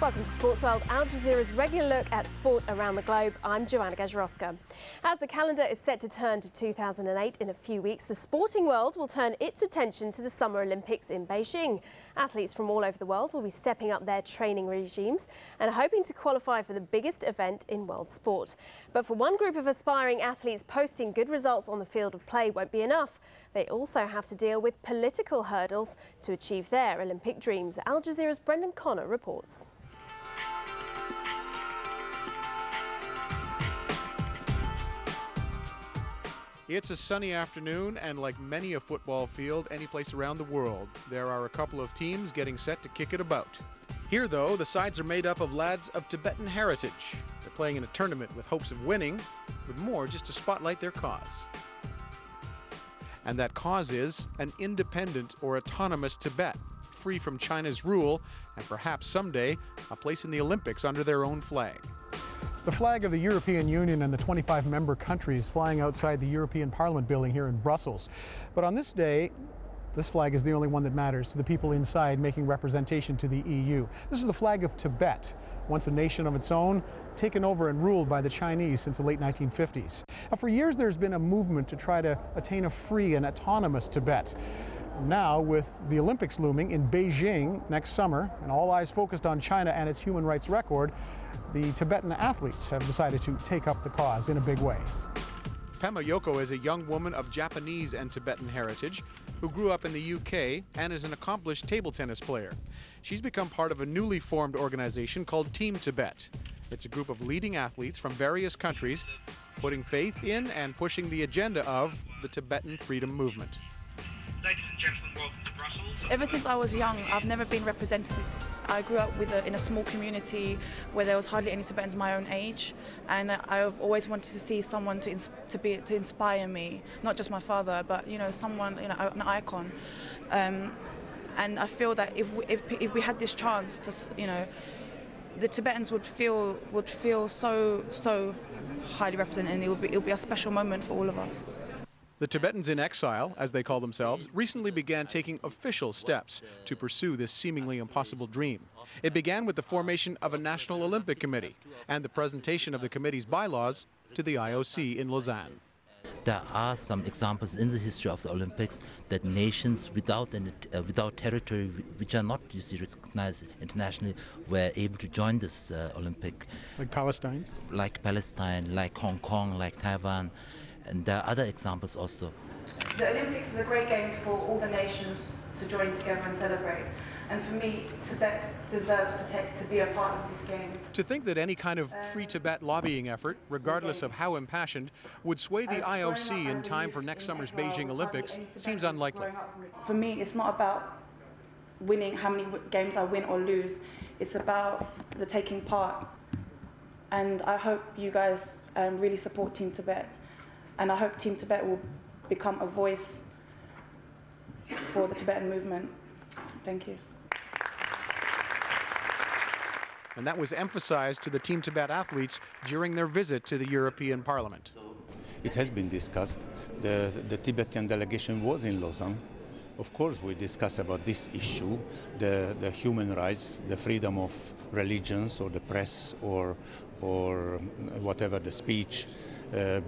Welcome to Sportsworld, Al Jazeera's regular look at sport around the globe. I'm Joanna Gajarowska. As the calendar is set to turn to 2008 in a few weeks, the sporting world will turn its attention to the Summer Olympics in Beijing. Athletes from all over the world will be stepping up their training regimes and hoping to qualify for the biggest event in world sport. But for one group of aspiring athletes, posting good results on the field of play won't be enough. They also have to deal with political hurdles to achieve their Olympic dreams. Al Jazeera's Brendan Connor reports. It's a sunny afternoon, and like many a football field any place around the world, there are a couple of teams getting set to kick it about. Here, though, the sides are made up of lads of Tibetan heritage. They're playing in a tournament with hopes of winning, with more just to spotlight their cause. And that cause is an independent or autonomous Tibet, free from China's rule, and perhaps someday a place in the Olympics under their own flag. The flag of the European Union and the 25 member countries flying outside the European Parliament building here in Brussels. But on this day, this flag is the only one that matters to the people inside making representation to the EU. This is the flag of Tibet, once a nation of its own, taken over and ruled by the Chinese since the late 1950s. Now, for years there's been a movement to try to attain a free and autonomous Tibet. Now, with the Olympics looming in Beijing next summer, and all eyes focused on China and its human rights record, the Tibetan athletes have decided to take up the cause in a big way. Pema Yoko is a young woman of Japanese and Tibetan heritage who grew up in the UK and is an accomplished table tennis player. She's become part of a newly formed organization called Team Tibet. It's a group of leading athletes from various countries putting faith in and pushing the agenda of the Tibetan freedom movement. Ladies and gentlemen, welcome to Brussels. Ever since I was young, I've never been represented. I grew up in a small community where there was hardly any Tibetans my own age, and I've always wanted to see someone to inspire me, not just my father, but someone, an icon. And I feel that if we had this chance to, the Tibetans would feel so highly represented, and it'll be a special moment for all of us. The Tibetans in exile, as they call themselves, recently began taking official steps to pursue this seemingly impossible dream. It began with the formation of a National Olympic Committee and the presentation of the committee's bylaws to the IOC in Lausanne. There are some examples in the history of the Olympics that nations without territory, which are not usually recognized internationally, were able to join this Olympic. Like Palestine? Like Palestine, like Hong Kong, like Taiwan. And there are other examples also. The Olympics is a great game for all the nations to join together and celebrate. And for me, Tibet deserves to be a part of this game. To think that any kind of free Tibet lobbying effort, regardless of how impassioned, would sway the IOC in time for next summer's Beijing Olympics seems unlikely. For me, it's not about winning how many games I win or lose. It's about the taking part. And I hope you guys really support Team Tibet. And I hope Team Tibet will become a voice for the Tibetan movement. Thank you. And that was emphasized to the Team Tibet athletes during their visit to the European Parliament. It has been discussed. The Tibetan delegation was in Lausanne. Of course, we discuss about this issue, the human rights, the freedom of religions or the press or whatever the speech.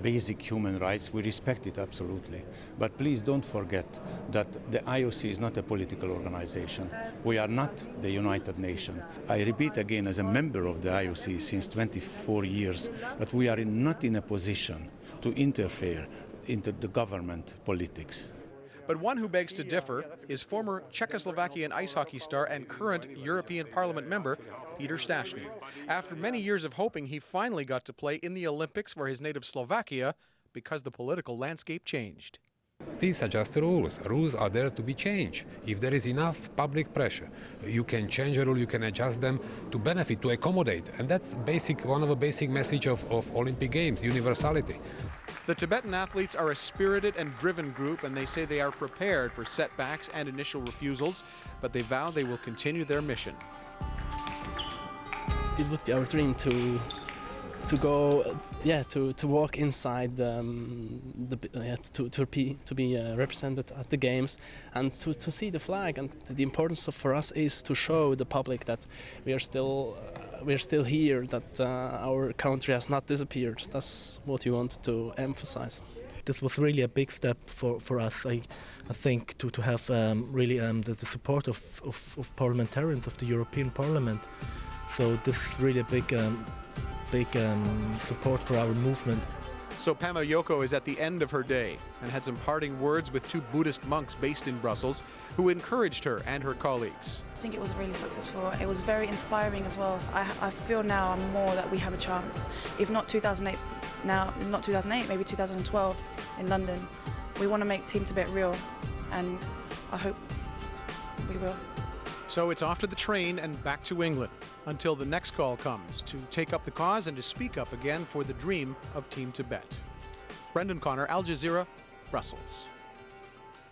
Basic human rights, we respect it absolutely. But please don't forget that the IOC is not a political organization. We are not the United Nations. I repeat again, as a member of the IOC since 24 years, that we are not in a position to interfere into the government politics. But one who begs to differ is former Czechoslovakian ice hockey star and current European Parliament member Peter Stastny. After many years of hoping, he finally got to play in the Olympics for his native Slovakia because the political landscape changed. These are just rules. Rules are there to be changed. If there is enough public pressure, you can change a rule, you can adjust them to benefit, to accommodate. And that's one of the basic message of Olympic Games, universality. The Tibetan athletes are a spirited and driven group, and they say they are prepared for setbacks and initial refusals, but they vow they will continue their mission. It would be our dream to to go, to walk inside to be represented at the games, and to see the flag. And the importance for us is to show the public that we are still here, that our country has not disappeared. That's what we want to emphasize. This was really a big step for us. I think to have really the support of parliamentarians of the European Parliament. So this is really a big support for our movement. So Pama Yoko is at the end of her day and had some parting words with two Buddhist monks based in Brussels who encouraged her and her colleagues. I think it was really successful. It was very inspiring as well. I feel now more that we have a chance. If not 2008, maybe 2012 in London. We want to make Team Tibet real, and I hope we will. So it's off to the train and back to England until the next call comes to take up the cause and to speak up again for the dream of Team Tibet. Brendan Connor, Al Jazeera, Brussels.